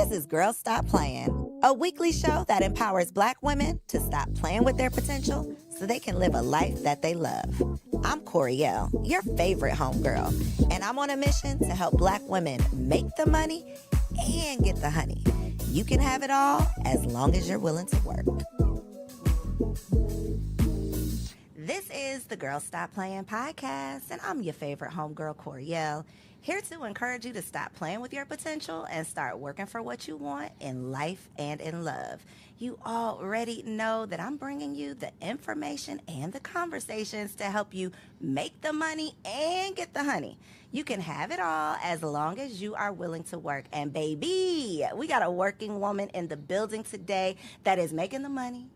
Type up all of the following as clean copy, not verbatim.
This is Girls Stop Playing, a weekly show that empowers Black women to stop playing with their potential so they can live a life that they love. I'm Coriel, your favorite homegirl, and I'm on a mission to help Black women make the money and get the honey. You can have it all as long as you're willing to work. This is the Girls Stop Playing podcast, and I'm your favorite homegirl, Coriel, here to encourage you to stop playing with your potential and start working for what you want in life and in love. You already know that I'm bringing you the information and the conversations to help you make the money and get the honey. You can have it all as long as you are willing to work. And baby, we got a working woman in the building today that is making the money,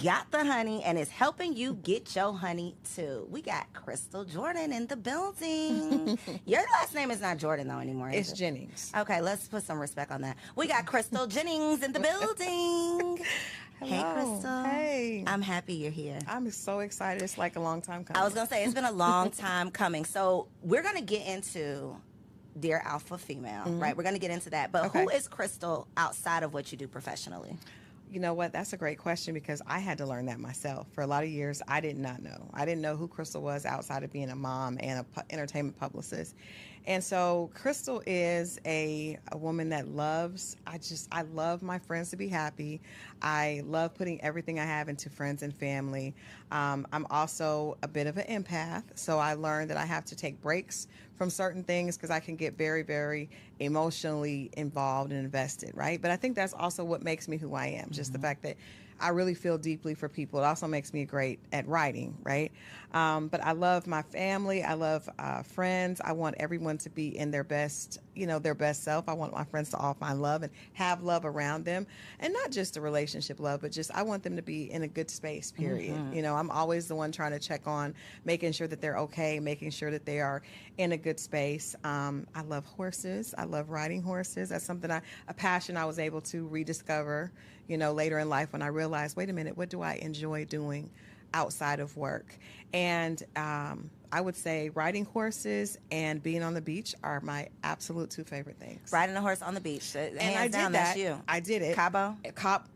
got the honey, and is helping you get your honey too. We got Crystal Jordan in the building. Your last name is not Jordan though anymore. It's Jennings. Okay, let's put some respect on that. We got Crystal Jennings in the building. Hey, Crystal. Hey. I'm happy you're here. I'm so excited. It's like a long time coming. I was going to say, it's been a long time coming. So we're going to get into Dear Alpha Female, right? We're going to get into that. But Okay. who is Crystal outside of what you do professionally? You know what? That's a great question because I had to learn that myself. For a lot of years, I did not know. I didn't know who Crystal was outside of being a mom and a entertainment publicist. And so Crystal is a woman that loves, I love my friends to be happy. I love putting everything I have into friends and family. I'm also a bit of an empath. So I learned that I have to take breaks from certain things because I can get very, very emotionally involved and invested, right? But I think that's also what makes me who I am, just the fact that I really feel deeply for people. It also makes me great at writing, right? But I love my family. I love friends. I want everyone to be in their best, their best self. I want my friends to all find love and have love around them. And not just a relationship love, but just I want them to be in a good space, period. I'm always the one trying to check on, making sure that they're okay, making sure that they are in a good space. I love horses. I love riding horses. That's something a passion I was able to rediscover, later in life when I realized, wait a minute, what do I enjoy doing outside of work? And I would say riding horses and being on the beach are my absolute two favorite things. Riding a horse on the beach. And Hands I did down, that. That's you. I did it. Cabo?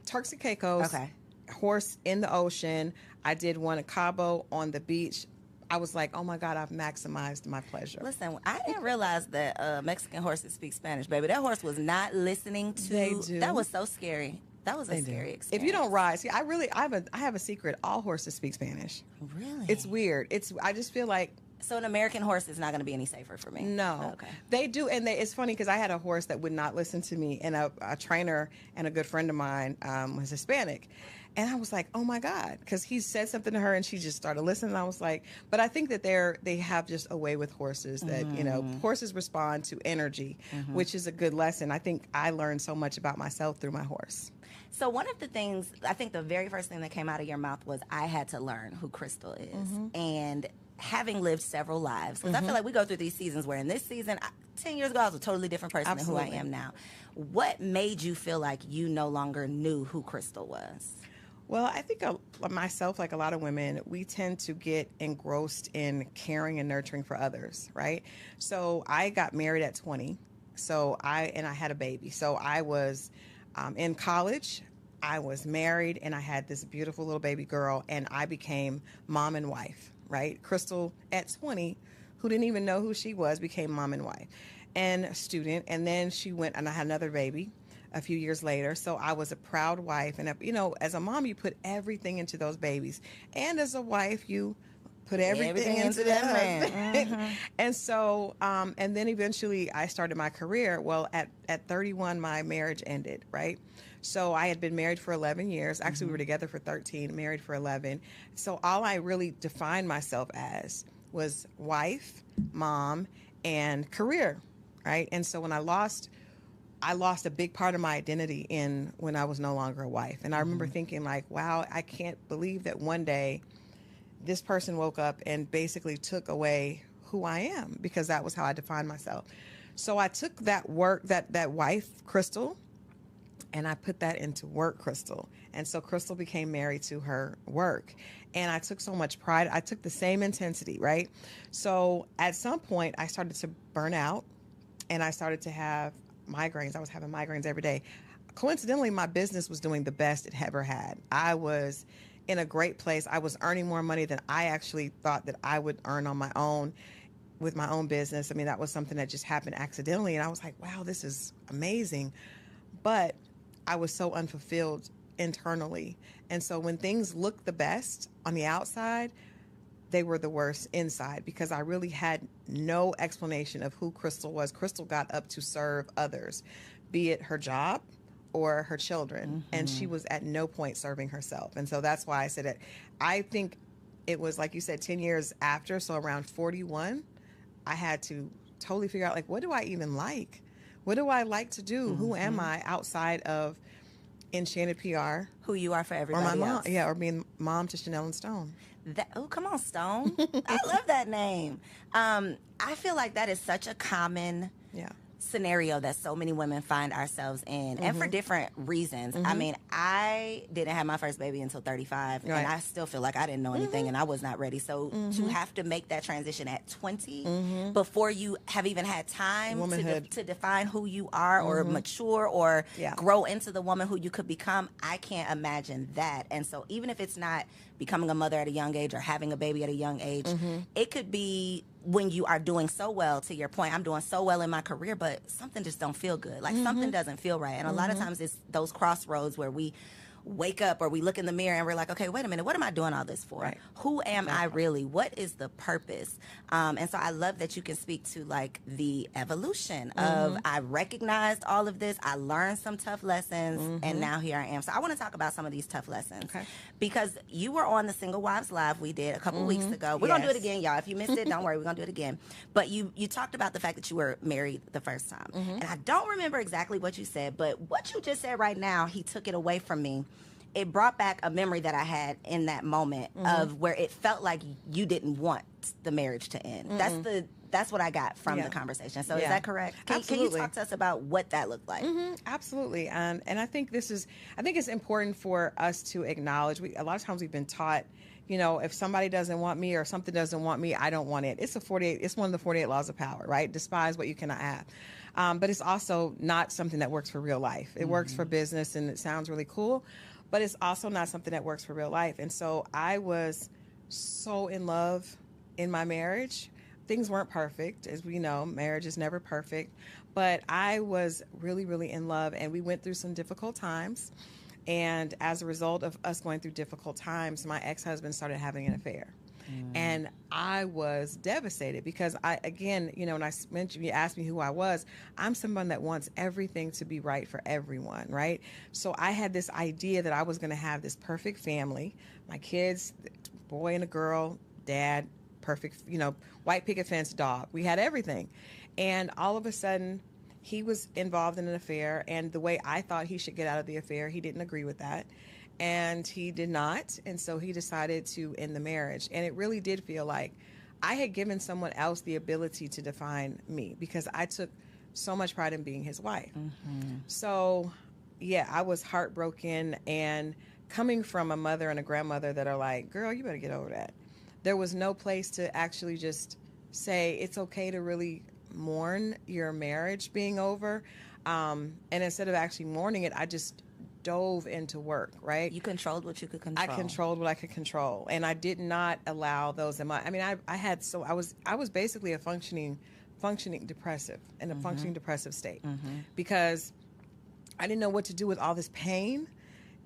Turks and Caicos. Okay. Horse in the ocean. I did one at Cabo on the beach. I was like, oh my God, I've maximized my pleasure. Listen, I didn't realize that Mexican horses speak Spanish, baby. That horse was not listening to. They do. That was so scary. That was a scary experience. If you don't ride, see, I have a secret. All horses speak Spanish. Really? It's weird. I just feel like. So an American horse is not going to be any safer for me? No. Okay. They do, and it's funny because I had a horse that would not listen to me, and a trainer and a good friend of mine was Hispanic. And I was like, oh my God, because he said something to her and she just started listening. And I was like, but I think that they have just a way with horses that, horses respond to energy, which is a good lesson. I think I learned so much about myself through my horse. So one of the things, I think the very first thing that came out of your mouth was I had to learn who Crystal is. And having lived several lives, because I feel like we go through these seasons where in this season, 10 years ago, I was a totally different person than who I am now. What made you feel like you no longer knew who Crystal was? Well, I think myself, like a lot of women, we tend to get engrossed in caring and nurturing for others, right? So I got married at 20, I had a baby. So I was in college, I was married, and I had this beautiful little baby girl, and I became mom and wife, right? Crystal at 20, who didn't even know who she was, became mom and wife and a student. And then she went, and I had another baby a few years later. So I was a proud wife. And, as a mom, you put everything into those babies. And as a wife, you put everything into that man. And so, and then eventually I started my career. Well, at 31, my marriage ended, right? So I had been married for 11 years. Actually, we were together for 13, married for 11. So all I really defined myself as was wife, mom, and career, right? And so when I lost a big part of my identity when I was no longer a wife. And I remember thinking like, wow, I can't believe that one day this person woke up and basically took away who I am, because that was how I defined myself. So I took that wife, Crystal, and I put that into work, Crystal. And so Crystal became married to her work. And I took so much pride. I took the same intensity, right? So at some point I started to burn out, and I started to have migraines. I was having migraines every day. Coincidentally, my business was doing the best it ever had. I was in a great place. I was earning more money than I actually thought that I would earn on my own with my own business. I mean, that was something that just happened accidentally. And I was like, wow, this is amazing. But I was so unfulfilled internally. And so when things looked the best on the outside, they were the worst inside, because I really had no explanation of who Crystal was. Crystal got up to serve others, be it her job or her children. And she was at no point serving herself. And so that's why I said it. I think it was, like you said, 10 years after. So around 41, I had to totally figure out, like, what do I even like? What do I like to do? Who am I outside of Enchanted PR? Who you are for Or everybody my mom. else. Yeah, or being mom to Chanel and Stone. Oh, come on, Stone. I love that name. I feel like that is such a common Yeah. scenario that so many women find ourselves in, and for different reasons. I mean, I didn't have my first baby until 35, Right. and I still feel like I didn't know anything and I was not ready. So to have to make that transition at 20 before you have even had time Womanhood. to define who you are or mature or Yeah. grow into the woman who you could become, I can't imagine that. And so even if it's not becoming a mother at a young age or having a baby at a young age, it could be when you are doing so well. To your point, I'm doing so well in my career, but something just don't feel good. Like something doesn't feel right. And a lot of times it's those crossroads where we wake up or we look in the mirror and we're like, okay, wait a minute, what am I doing all this for? Right. Who am I really? What is the purpose? And so I love that you can speak to like the evolution of I recognized all of this, I learned some tough lessons, and now here I am. So I want to talk about some of these tough lessons. Okay. Because you were on the Single Wives Live we did a couple weeks ago. We're going to do it Yes. again, y'all. If you missed it, don't worry, we're going to do it again. But you talked about the fact that you were married the first time. And I don't remember exactly what you said, but what you just said right now, he took it away from me. It brought back a memory that I had in that moment of where it felt like you didn't want the marriage to end. That's what I got from Yeah. the conversation. So is Yeah. that correct? Can you Absolutely. talk to us about what that looked like? Absolutely. And I think I think it's important for us to acknowledge, a lot of times we've been taught, you know, if somebody doesn't want me or something doesn't want me, I don't want it. It's one of the 48 laws of power, right? Despise what you cannot have. But it's also not something that works for real life. It works for business and it sounds really cool, but it's also not something that works for real life. And so I was so in love in my marriage. Things weren't perfect. As we know, marriage is never perfect. But I was really, really in love, and we went through some difficult times. And as a result of us going through difficult times, my ex-husband started having an affair. And I was devastated because again, you know, when I mentioned, you asked me who I was, I'm someone that wants everything to be right for everyone, right? So I had this idea that I was going to have this perfect family, my kids, boy and a girl, dad, perfect, you know, white picket fence dog. We had everything. And all of a sudden, he was involved in an affair, and the way I thought he should get out of the affair, he didn't agree with that. And he did not. And so he decided to end the marriage. And it really did feel like I had given someone else the ability to define me because I took so much pride in being his wife. So, yeah, I was heartbroken. And coming from a mother and a grandmother that are like, girl, you better get over that. There was no place to actually just say it's okay to really mourn your marriage being over. And instead of actually mourning it, I just dove into work, right? You controlled what you could control. I controlled what I could control, and I did not allow those in my. I mean, I was basically a functioning depressive in a functioning depressive state because I didn't know what to do with all this pain,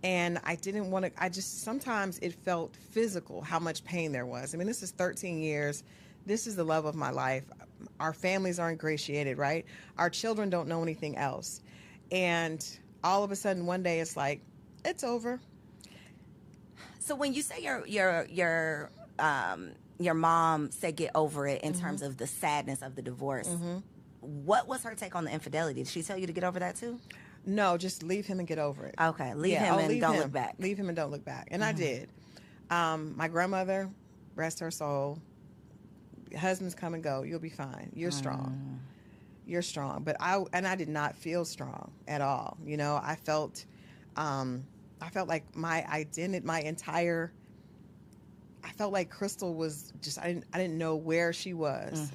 and I didn't want to. I just sometimes it felt physical how much pain there was. I mean, this is 13 years. This is the love of my life. Our families are ingratiated, right? Our children don't know anything else, and all of a sudden, one day, it's like, it's over. So when you say your mom said get over it in terms of the sadness of the divorce, what was her take on the infidelity? Did she tell you to get over that too? No, just leave him and get over it. Okay, leave him and don't look back. Leave him and don't look back. And I did. My grandmother, rest her soul, husbands come and go. You'll be fine. You're strong. You're strong. But I did not feel strong at all. You know, I felt like my identity, I felt like Crystal was just, I didn't know where she was.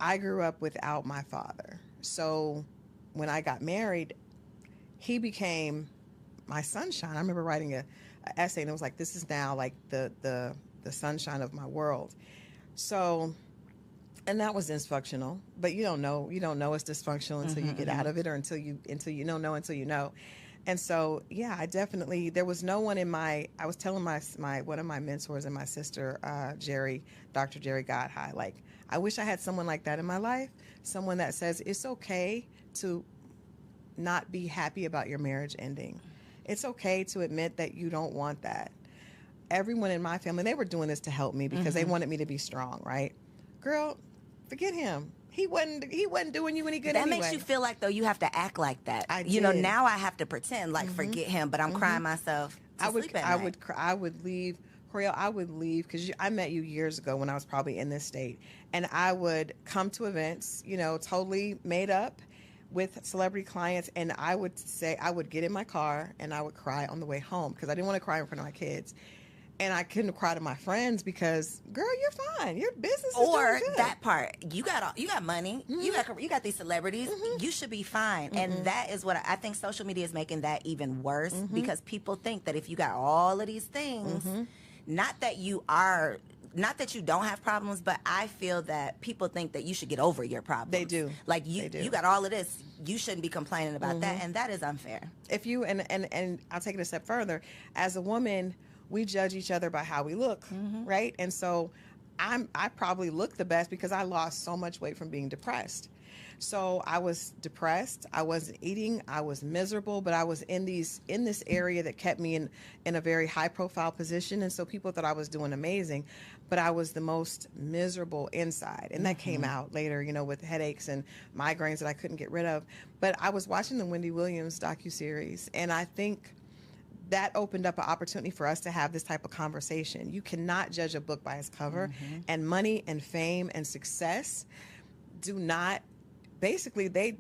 I grew up without my father. so when I got married, he became my sunshine. I remember writing a essay, and it was like, this is now like the sunshine of my world. So, and that was dysfunctional, but you don't know it's dysfunctional until you get out of it, or until you don't know until you know. And so, yeah, I definitely, there was no one I was telling my one of my mentors and my sister, Dr. Jerry Godhigh, like, I wish I had someone like that in my life, someone that says it's okay to not be happy about your marriage ending. It's okay to admit that you don't want that. Everyone in my family, they were doing this to help me because they wanted me to be strong, right? Girl, forget him. He wasn't doing you any good anyway. That makes you feel like, though, you have to act like that. I did. Now I have to pretend like forget him, but I'm crying myself to sleep at night. I would leave, Coriel, I would leave, because I met you years ago when I was probably in this state, and I would come to events, totally made up with celebrity clients, and I would get in my car and I would cry on the way home because I didn't want to cry in front of my kids. And I couldn't cry to my friends because, girl, you're fine. Your business is doing good. That part, you got money, you got these celebrities, you should be fine. And that is what I think social media is making that even worse, because people think that if you got all of these things, not that you don't have problems, but I feel that people think that you should get over your problems. They do. Like you got all of this, you shouldn't be complaining about that, and that is unfair. If you and I'll take it a step further. As a woman, we judge each other by how we look, right? And so I probably look the best because I lost so much weight from being depressed. So I was depressed. I wasn't eating. I was miserable, but I was in this area that kept me in a very high profile position. And so people thought I was doing amazing, but I was the most miserable inside. And that came out later, with headaches and migraines that I couldn't get rid of. But I was watching the Wendy Williams docuseries, and I think that opened up an opportunity for us to have this type of conversation. You cannot judge a book by its cover, and money and fame and success do not, basically they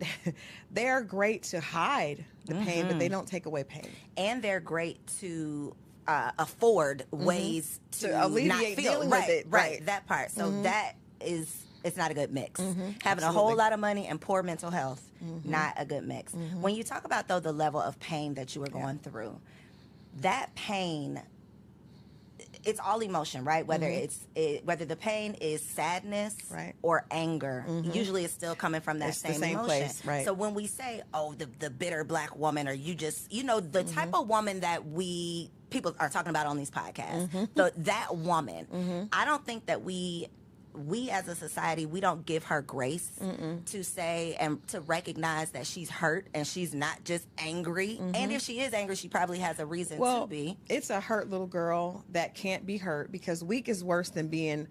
are great to hide the pain, but they don't take away pain. And they're great to afford ways to alleviate not feel dealing with it. Right, that part. So it's not a good mix. Having Absolutely. a whole lot of money and poor mental health, not a good mix. When you talk about, though, the level of pain that you were going through, that pain, it's all emotion, right? Whether whether the pain is sadness or anger, usually it's still coming from that same emotion. Place, right. So when we say, oh, the bitter black woman, or you just, the type of woman that people are talking about on these podcasts, that woman, I don't think that we as a society, we don't give her grace to say and to recognize that she's hurt and she's not just angry. And if she is angry, she probably has a reason to be. It's a hurt little girl that can't be hurt, because weak is worse than being.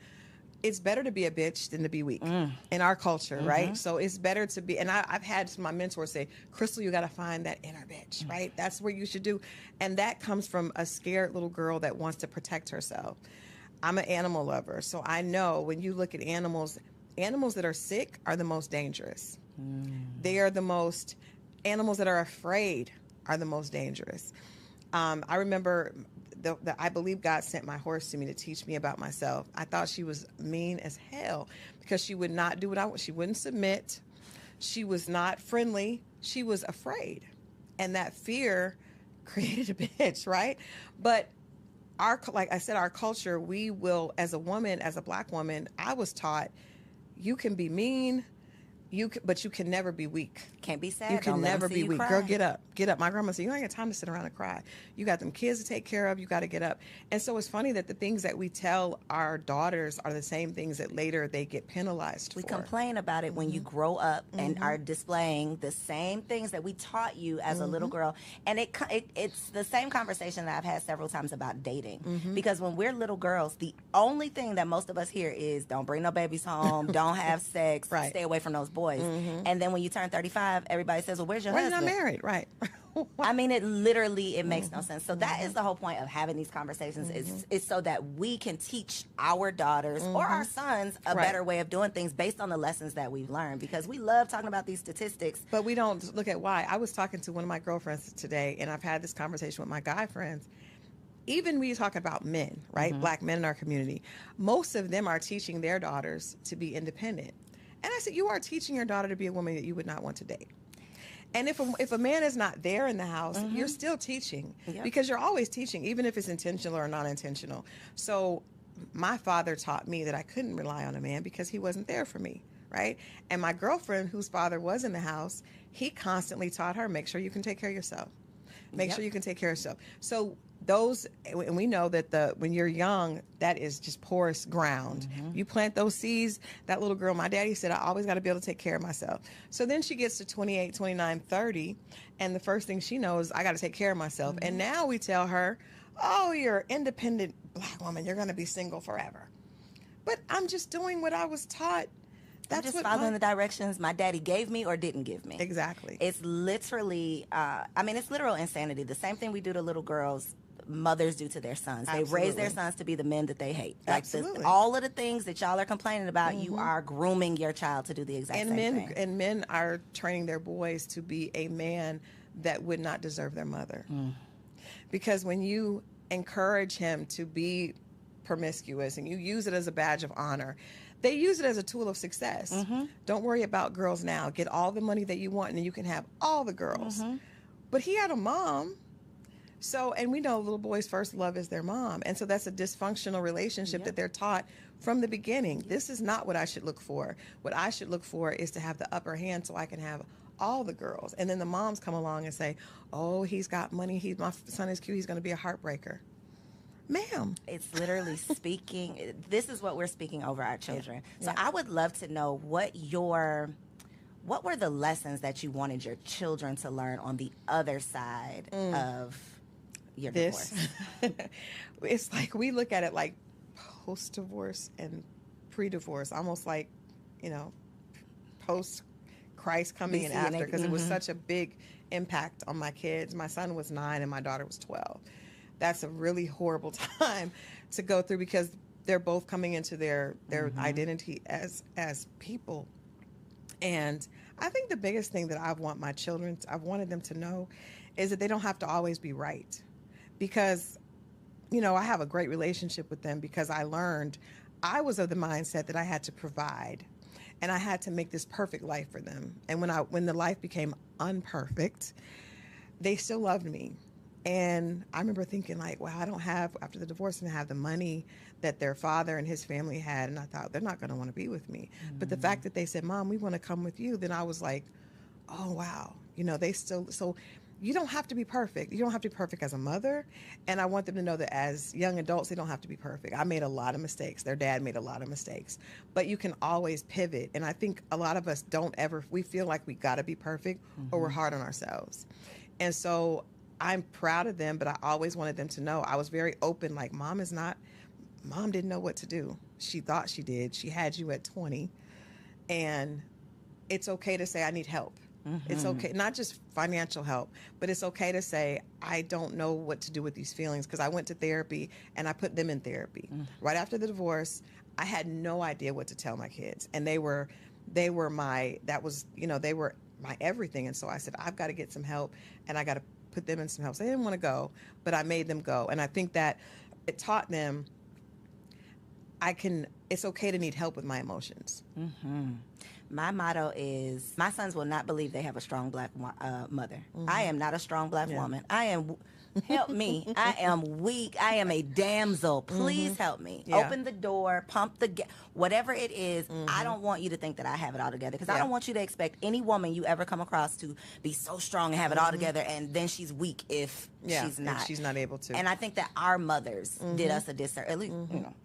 It's better to be a bitch than to be weak in our culture, right? So it's better to be, and I've had my mentors say, Crystal, you got to find that inner bitch, right? That's where you should do. And that comes from a scared little girl that wants to protect herself. I'm an animal lover, so I know when you look at animals that are sick are the most dangerous. They are the most, animals that are afraid are the most dangerous. I remember, I believe God sent my horse to me to teach me about myself. I thought she was mean as hell because she would not do what I want. She wouldn't submit. She was not friendly. She was afraid. And that fear created a bitch, right? But like I said, our culture, we will, as a woman, as a black woman, I was taught you can be mean, but you can never be weak. Can't be sad. You can never be weak. Cry. Girl, get up. Get up. My grandma said, you don't got time to sit around and cry. You got them kids to take care of. You got to get up. And so it's funny that the things that we tell our daughters are the same things that later they get penalized for. We complain about it when you grow up and are displaying the same things that we taught you as a little girl. And it's the same conversation that I've had several times about dating. Because when we're little girls, the only thing that most of us hear is don't bring no babies home, don't have sex, stay away from those boys. And then when you turn 35, everybody says, well, where's your husband? Why are you not married? Right. I mean, it makes no sense. So that is the whole point of having these conversations is so that we can teach our daughters or our sons a better way of doing things based on the lessons that we've learned, because we love talking about these statistics. But we don't look at why. I was talking to one of my girlfriends today, and I've had this conversation with my guy friends. Even we talk about men, right? Black men in our community. Most of them are teaching their daughters to be independent. And I said, you are teaching your daughter to be a woman that you would not want to date. And if a man is not there in the house, you're still teaching, because you're always teaching, even if it's intentional or non-intentional. So my father taught me that I couldn't rely on a man because he wasn't there for me, right? And my girlfriend, whose father was in the house, he constantly taught her, make sure you can take care of yourself. Make sure you can take care of yourself. So those, and we know that when you're young, that is just porous ground. You plant those seeds. That little girl, my daddy said, I always got to be able to take care of myself. So then she gets to 28, 29, 30, and the first thing she knows, I got to take care of myself. And now we tell her, oh, you're an independent Black woman. You're going to be single forever. But I'm just doing what I was taught. I'm just following the directions my daddy gave me or didn't give me. Exactly. It's literally, it's literal insanity. The same thing we do to little girls, mothers do to their sons. They raise their sons to be the men that they hate. Absolutely. All of the things that y'all are complaining about, you are grooming your child to do the exact same thing. And men are training their boys to be a man that would not deserve their mother. Because when you encourage him to be promiscuous and you use it as a badge of honor, they use it as a tool of success. Don't worry about girls now. Get all the money that you want and you can have all the girls. But he had a mom. So, and we know little boys' first love is their mom. And so that's a dysfunctional relationship that they're taught from the beginning. This is not what I should look for. What I should look for is to have the upper hand so I can have all the girls. And then the moms come along and say, oh, he's got money. My son is cute. He's going to be a heartbreaker. Ma'am. It's literally speaking. This is what we're speaking over our children. So I would love to know what were the lessons that you wanted your children to learn on the other side of your divorce? It's like we look at it like post-divorce and pre-divorce, almost like, post-Christ coming in after, because it was such a big impact on my kids. My son was 9 and my daughter was 12. That's a really horrible time to go through because they're both coming into their identity as people. And I think the biggest thing that I've wanted them to know is that they don't have to always be right. Because, I have a great relationship with them because I learned I was of the mindset that I had to provide and I had to make this perfect life for them. And when the life became unperfect, they still loved me. And I remember thinking like, wow, after the divorce, I didn't have the money that their father and his family had. And I thought, they're not going to want to be with me. But the fact that they said, Mom, we want to come with you, then I was like, oh, wow. So you don't have to be perfect. You don't have to be perfect as a mother. And I want them to know that as young adults, they don't have to be perfect. I made a lot of mistakes. Their dad made a lot of mistakes. But you can always pivot. And I think a lot of us we feel like we got to be perfect or we're hard on ourselves. And so I'm proud of them, but I always wanted them to know I was very open. Like, Mom didn't know what to do. She thought she did. She had you at 20. And it's okay to say, I need help. It's okay, not just financial help, but it's okay to say, I don't know what to do with these feelings, because I went to therapy and I put them in therapy. Right after the divorce, I had no idea what to tell my kids. And they were my everything. And so I said, I've got to get some help and I got to put them in some help. So they didn't want to go, but I made them go. And I think that it taught them it's okay to need help with my emotions. My motto is, my sons will not believe they have a strong Black mother. I am not a strong Black woman. I am, help me. I am weak. I am a damsel. Please help me. Open the door, pump the gas, whatever it is. I don't want you to think that I have it all together, because I don't want you to expect any woman you ever come across to be so strong and have it all together, and then she's weak if she's not. If she's not able to. And I think that our mothers did us a disservice. At least,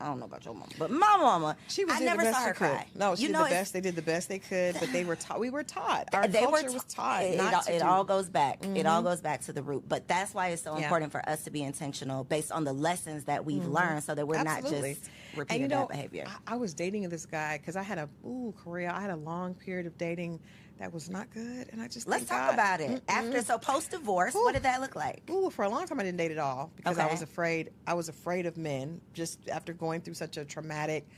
I don't know about your mama, but my mama, I never saw her cry. No, she did the best. They did the best they could, but they were taught. We were taught. Our culture was taught. It all goes back. It all goes back to the root. But that's why it's so important for us to be intentional based on the lessons that we've learned, so that we're not just repeating that behavior. I was dating this guy because I had a long period of dating that was not good, and I just let's talk about it. So post divorce, what did that look like? For a long time I didn't date at all because I was afraid. I was afraid of men just after going through such a traumatic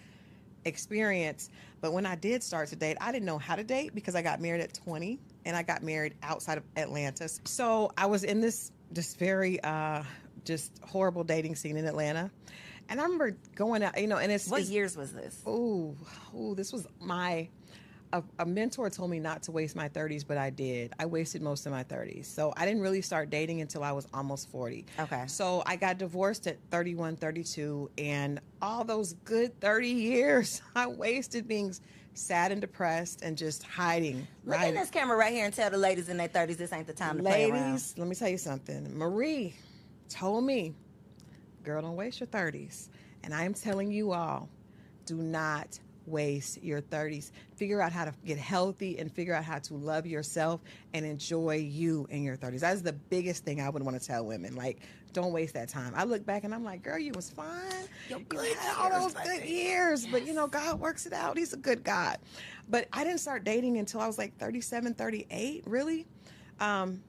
experience. But when I did start to date, I didn't know how to date because I got married at 20 and I got married outside of Atlanta. So I was in this very just horrible dating scene in Atlanta. And I remember going out, and what years was this? This was a mentor told me not to waste my 30s, but I did. I wasted most of my 30s. So I didn't really start dating until I was almost 40. Okay. So I got divorced at 31, 32, and all those good 30 years I wasted being sad and depressed and just hiding. Look at this camera right here and tell the ladies in their 30s this ain't the time to play around. Ladies, let me tell you something. Marie told me, girl, don't waste your 30s. And I am telling you all, do not waste your 30s. Figure out how to get healthy and figure out how to love yourself and enjoy you in your 30s. That's the biggest thing I would want to tell women. Like, don't waste that time. I look back and I'm like, girl, you was fine. You had all those good years. But, you know, God works it out. He's a good God. But I didn't start dating until I was like 37, 38, really.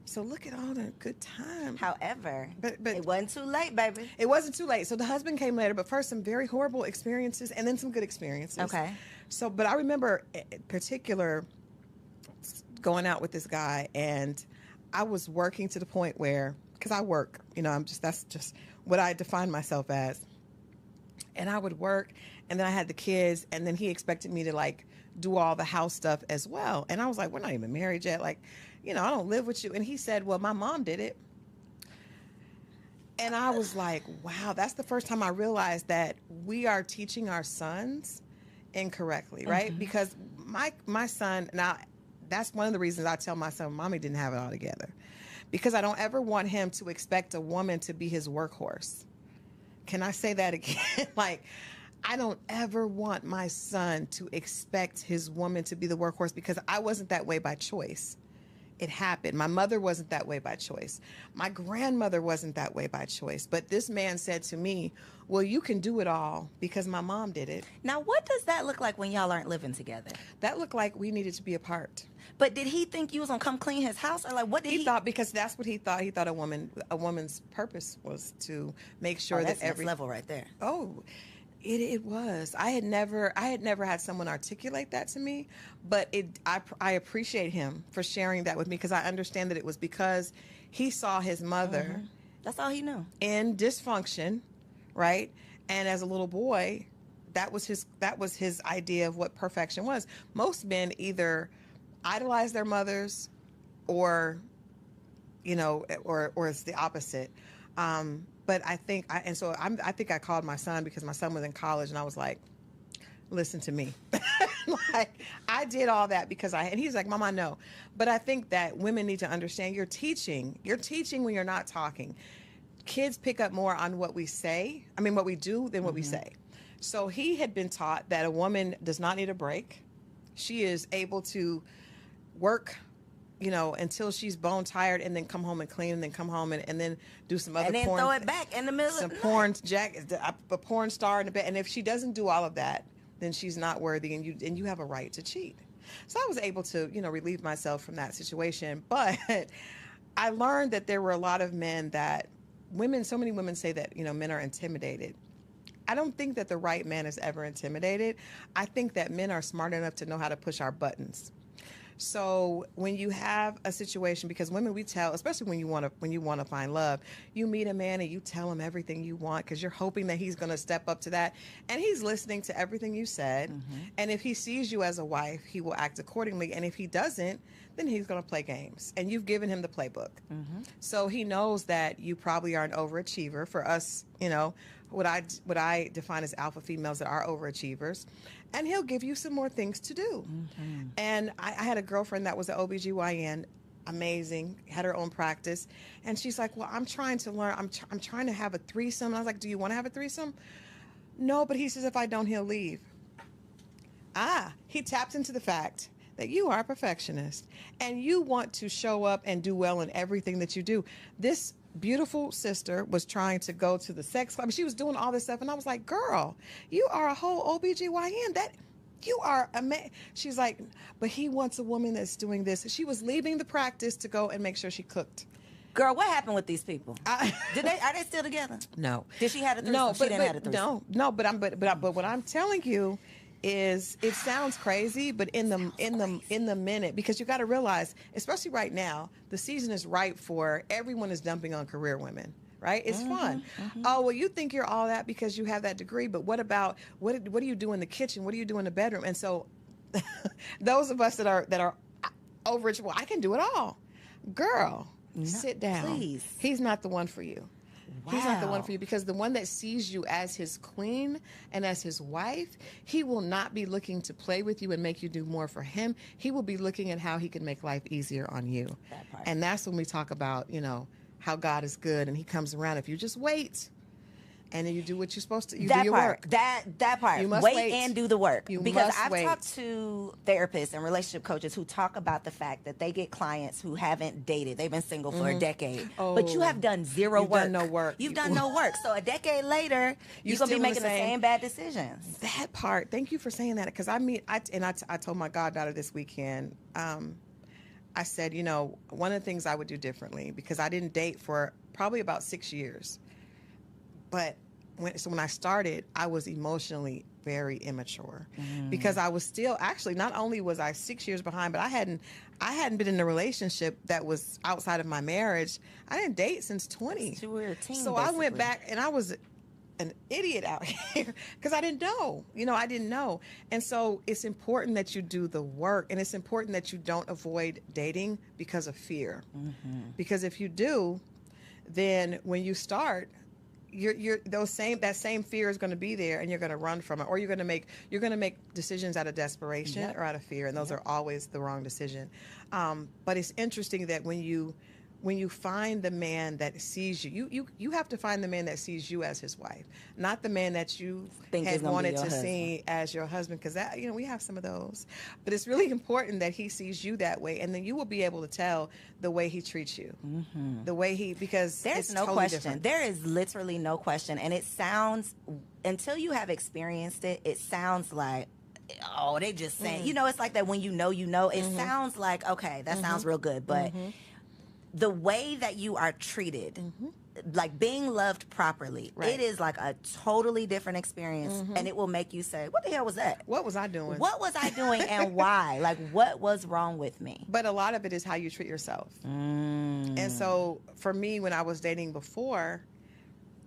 So look at all the good time. However, but it wasn't too late, baby. It wasn't too late. So the husband came later, but first some very horrible experiences and then some good experiences. Okay. So, but I remember in particular going out with this guy, and I was working to the point where, because I work, you know, that's just what I define myself as. And I would work, and then I had the kids, and then he expected me to like do all the house stuff as well. And I was like, we're not even married yet. Like, you know, I don't live with you. And he said, well, my mom did it. And I was like, wow, that's the first time I realized that we are teaching our sons incorrectly, right? Mm-hmm. Because my son, now that's one of the reasons I tell my son, mommy didn't have it all together. Because I don't ever want him to expect a woman to be his workhorse. Can I say that again? Like, I don't ever want my son to expect his woman to be the workhorse, because I wasn't that way by choice. It happened. My mother wasn't that way by choice. My grandmother wasn't that way by choice. But this man said to me, well, you can do it all because my mom did it. Now, what does that look like when y'all aren't living together? That looked like we needed to be apart. But did he think you was going to come clean his house? Or like, what did he thought, because that's what he thought. He thought a woman's purpose was to make sure that's that every next level right there. Oh, it was. I had never had someone articulate that to me, but I appreciate him for sharing that with me, because I understand that it was because he saw his mother. Mm-hmm. That's all he knew. In dysfunction, right? And as a little boy, that was his idea of what perfection was. Most men either idolize their mothers, or, you know, or it's the opposite. But I think I think I called my son because my son was in college, and I was like, listen to me. Like, I did all that because and he's like, Mom, I know. But I think that women need to understand you're teaching when you're not talking. Kids pick up more on what we do than what we say. So he had been taught that a woman does not need a break. She is able to work, you know, until she's bone tired, and then come home and clean, and then come home and then do some other porn. And then throw it back in the middle of the night. A porn star in the bed. And if she doesn't do all of that, then she's not worthy, and you have a right to cheat. So I was able to, you know, relieve myself from that situation. But I learned that there were a lot of men so many women say that, you know, men are intimidated. I don't think that the right man is ever intimidated. I think that men are smart enough to know how to push our buttons. So when you have a situation, because women, we tell, especially when you want to find love, you meet a man and you tell him everything you want because you're hoping that he's going to step up to that, and he's listening to everything you said. Mm-hmm. And if he sees you as a wife, he will act accordingly. And if he doesn't, then he's going to play games, and you've given him the playbook. Mm-hmm. So he knows that you probably are an overachiever. For us, you know, what I define as alpha females that are overachievers, and he'll give you some more things to do. Mm-hmm. And I had a girlfriend that was an OBGYN, amazing, had her own practice, and she's like, well, I'm trying to learn, I'm trying to have a threesome. And I was like, do you want to have a threesome? No, but he says if I don't, he'll leave. He tapped into the fact that you are a perfectionist and you want to show up and do well in everything that you do. This beautiful sister was trying to go to the sex club. She was doing all this stuff, and I was like, girl, you are a whole OBGYN. That you are She's like, but he wants a woman that's doing this. She was leaving the practice to go and make sure she cooked. Girl, what happened with these people? Are they still together? No. Did she have a threesome? No, she didn't have a threesome. No, but what I'm telling you is, it sounds crazy, but in the minute, because you got to realize, especially right now, the season is ripe for everyone is dumping on career women, right? It's fun. Mm-hmm. Oh, well, you think you're all that because you have that degree, but what about what do you do in the kitchen? What do you do in the bedroom? And so those of us that are overachiever, well, I can do it all. Girl, sit down. Please. He's not the one for you. He's not the one Wow. for you, because the one that sees you as his queen and as his wife, he will not be looking to play with you and make you do more for him. He will be looking at how he can make life easier on you. That part. And that's when we talk about, how God is good and he comes around. If you just wait and then you do what you're supposed to, you do That your part, work. that part. You must wait wait. and do the work. You because must I've wait. talked to therapists and relationship coaches who talk about the fact that they get clients who haven't dated. They've been single for a decade. But you Oh. have done zero You've work. done no work. You've done no work. So a decade later, you're going to be still in the making the same- same bad decisions. That part. Thank you for saying that, because I told my goddaughter this weekend. I said, one of the things I would do differently, because I didn't date for probably about 6 years, but when I started, I was emotionally very immature, because I was still, actually, not only was I 6 years behind, but I hadn't been in a relationship that was outside of my marriage. I didn't date since 20. You were a teen, So I went basically. back, and I was an idiot out here, because I didn't know. I didn't know. And so it's important that you do the work, and it's important that you don't avoid dating because of fear. Because if you do, then when you start, that same fear is going to be there, and you're going to run from it, or you're going to make decisions out of desperation Yep. or out of fear, and those are always the wrong decision. But it's interesting that when you find the man that sees you have to find the man that sees you as his wife, not the man that you Think is had gonna be wanted your to see as your husband, because that we have some of those. But it's really important that he sees you that way, and then you will be able to tell the way he treats you, the way because There's it's no totally question. different. There is literally no question. And it sounds, until you have experienced it, it sounds like, oh, they just saying, it's like that when you know, it sounds like, okay, that sounds real good. But the way that you are treated, like being loved properly, Right. it is like a totally different experience. And it will make you say, what the hell was that? What was I doing? What was I doing and why? Like, what was wrong with me? But a lot of it is how you treat yourself. And so for me, when I was dating before,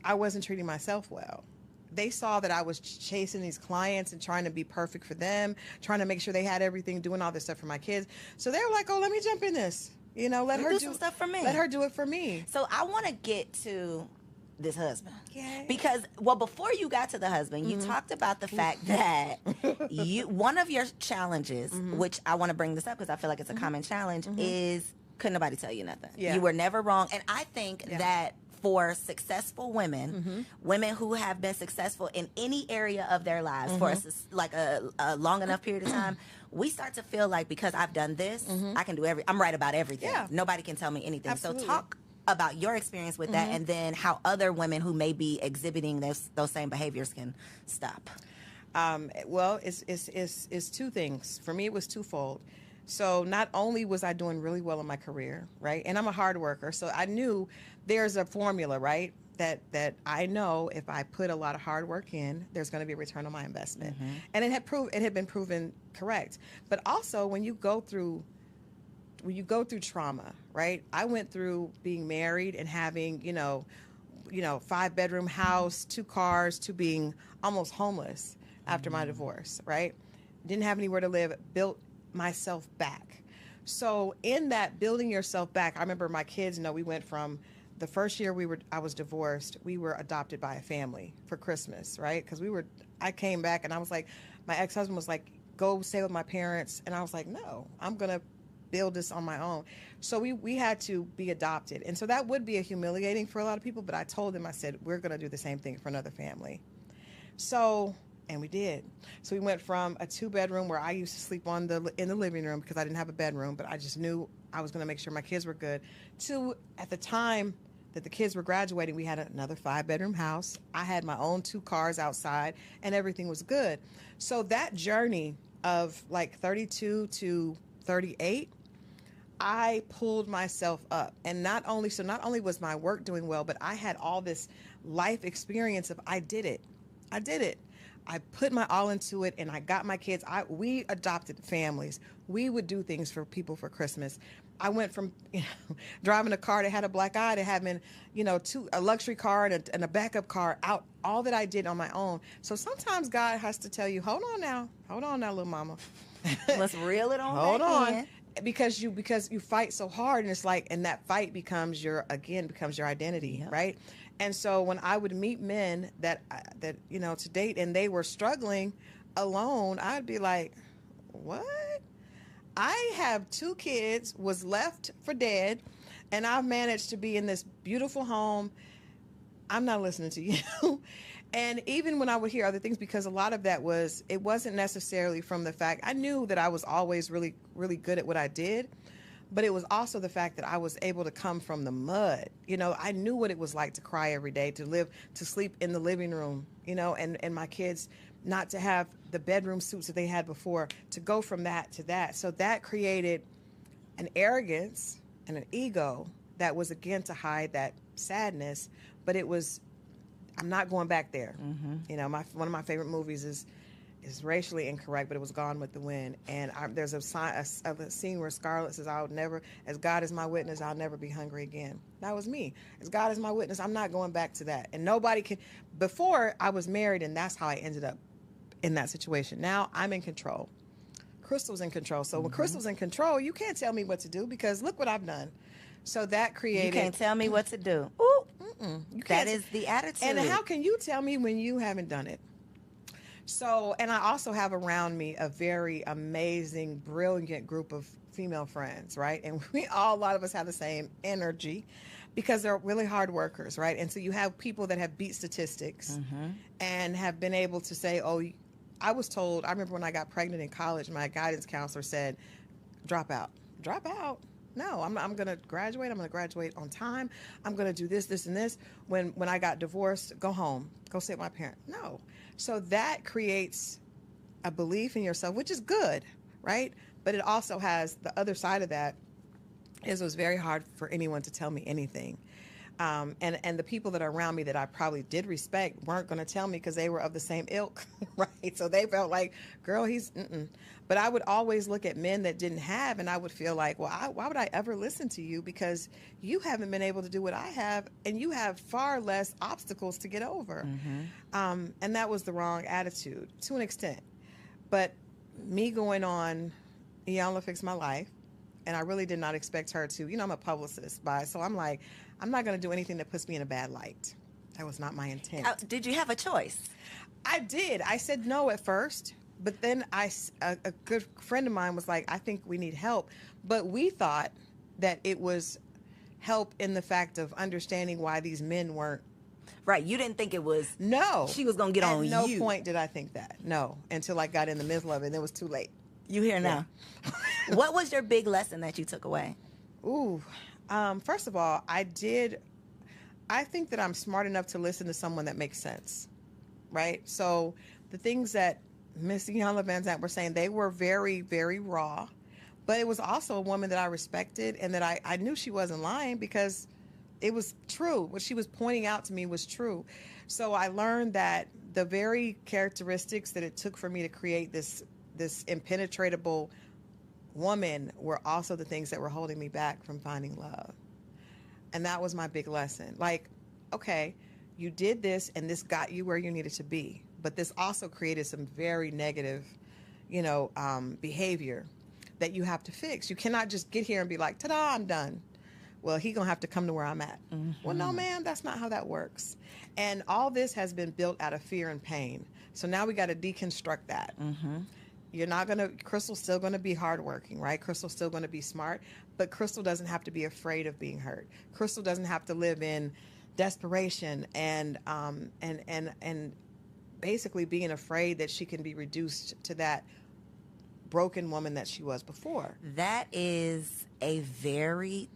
I wasn't treating myself well. They saw that I was chasing these clients and trying to be perfect for them, trying to make sure they had everything, doing all this stuff for my kids. So they were like, oh, let me jump in this. Let her do some stuff for me. Let her do it for me. So I want to get to this husband. Yay. Because, before you got to the husband, you talked about the fact that one of your challenges, which I want to bring this up because I feel like it's a common challenge, is couldn't nobody tell you nothing. Yeah. You were never wrong. And I think that for successful women, women who have been successful in any area of their lives for a long enough period of time, we start to feel like, because I've done this, I can do I'm right about everything. Yeah. Nobody can tell me anything. Absolutely. So talk about your experience with that, and then how other women who may be exhibiting those same behaviors can stop. Well, it's two things. For me, it was twofold. So not only was I doing really well in my career, right? And I'm a hard worker, so I knew there's a formula, right? That I know if I put a lot of hard work in, there's going to be a return on my investment. And it had been proven correct. But also when you go through trauma, right? I went through being married and having, 5-bedroom house, 2 cars, to being almost homeless after my divorce, right? Didn't have anywhere to live, built myself back. So in that building yourself back, I remember my kids, we went from the first year I was divorced, we were adopted by a family for Christmas, right? Because I came back and I was like, my ex-husband was like, go stay with my parents. And I was like, no, I'm going to build this on my own. So we had to be adopted. And so that would be humiliating for a lot of people, but I told them, I said, we're going to do the same thing for another family. And we did. So we went from a 2-bedroom where I used to sleep in the living room because I didn't have a bedroom, but I just knew I was going to make sure my kids were good, to, at the time that the kids were graduating, we had another 5-bedroom house. I had my own 2 cars outside, and everything was good. So that journey of like 32 to 38, I pulled myself up. And not only was my work doing well, but I had all this life experience of I did it. I put my all into it, and I got my kids. We adopted families. We would do things for people for Christmas. I went from driving a car that had a black eye to having, a luxury car and a backup car out. All that I did on my own. So sometimes God has to tell you, hold on now, little mama. Let's reel it on Hold back on. in. Because you fight so hard, and it's like, and that fight becomes your identity, Yep. right? And so when I would meet men that to date, and they were struggling alone, I'd be like, what? I have 2 kids, was left for dead, and I've managed to be in this beautiful home. I'm not listening to you. And even when I would hear other things, because a lot of that it wasn't necessarily from the fact, I knew that I was always really, really good at what I did, but it was also the fact that I was able to come from the mud. I knew what it was like to cry every day, to sleep in the living room, and my kids not to have the bedroom suits that they had before, to go from that to that. So that created an arrogance and an ego that was, again, to hide that sadness, but it was, I'm not going back there. One of my favorite movies is racially incorrect, but it was Gone with the Wind. And there's a scene where Scarlett says, "I'll never, as God is my witness, I'll never be hungry again." That was me. As God is my witness, I'm not going back to that. And nobody can. Before, I was married, and that's how I ended up in that situation. Now I'm in control. Crystal's in control. So when Crystal's in control, you can't tell me what to do, because look what I've done. So that created. You can't tell me what to do. Ooh. That is the attitude. And how can you tell me when you haven't done it? So, and I also have around me a very amazing, brilliant group of female friends, right? And a lot of us have the same energy, because they're really hard workers, right? And so you have people that have beat statistics and have been able to say, oh, I was told, I remember when I got pregnant in college, my guidance counselor said, drop out. Drop out? No, I'm going to graduate. I'm going to graduate on time. I'm going to do this, this, and this. When I got divorced, go home. Go stay with my parent. No. So that creates a belief in yourself, which is good, right? But it also has the other side of that is it was very hard for anyone to tell me anything. And the people that are around me that I probably did respect weren't going to tell me, because they were of the same ilk, right? So they felt like, girl, he's, But I would always look at men that didn't have, and I would feel like, well, why would I ever listen to you? Because you haven't been able to do what I have, and you have far less obstacles to get over. And that was the wrong attitude to an extent. But me going on, Iyanla Fix My Life, and I really did not expect her to, I'm a publicist, so I'm like, I'm not going to do anything that puts me in a bad light. That was not my intent. Did you have a choice? I did. I said no at first, but then a good friend of mine was like, I think we need help. But we thought that it was help in the fact of understanding why these men weren't. Right. You didn't think it was. No. She was going to get on you. At no point did I think that. No. Until I got in the middle of it, and it was too late. You here now. What was your big lesson that you took away? Ooh. First of all, I think that I'm smart enough to listen to someone that makes sense, right? So the things that Miss Iyanla Vanzant were saying, they were very, very raw, but it was also a woman that I respected, and that I knew she wasn't lying, because it was true. What she was pointing out to me was true. So I learned that the very characteristics that it took for me to create this impenetrable woman were also the things that were holding me back from finding love. And that was my big lesson. Like, okay, you did this, and this got you where you needed to be, but this also created some very negative, behavior that you have to fix. You cannot just get here and be like, ta-da, I'm done. Well, he gonna have to come to where I'm at. Well, no, ma'am, that's not how that works. And all this has been built out of fear and pain. So now we got to deconstruct that. Crystal's still going to be hardworking, right? Crystal's still going to be smart, but Crystal doesn't have to be afraid of being hurt. Crystal doesn't have to live in desperation and basically being afraid that she can be reduced to that broken woman that she was before. That is a very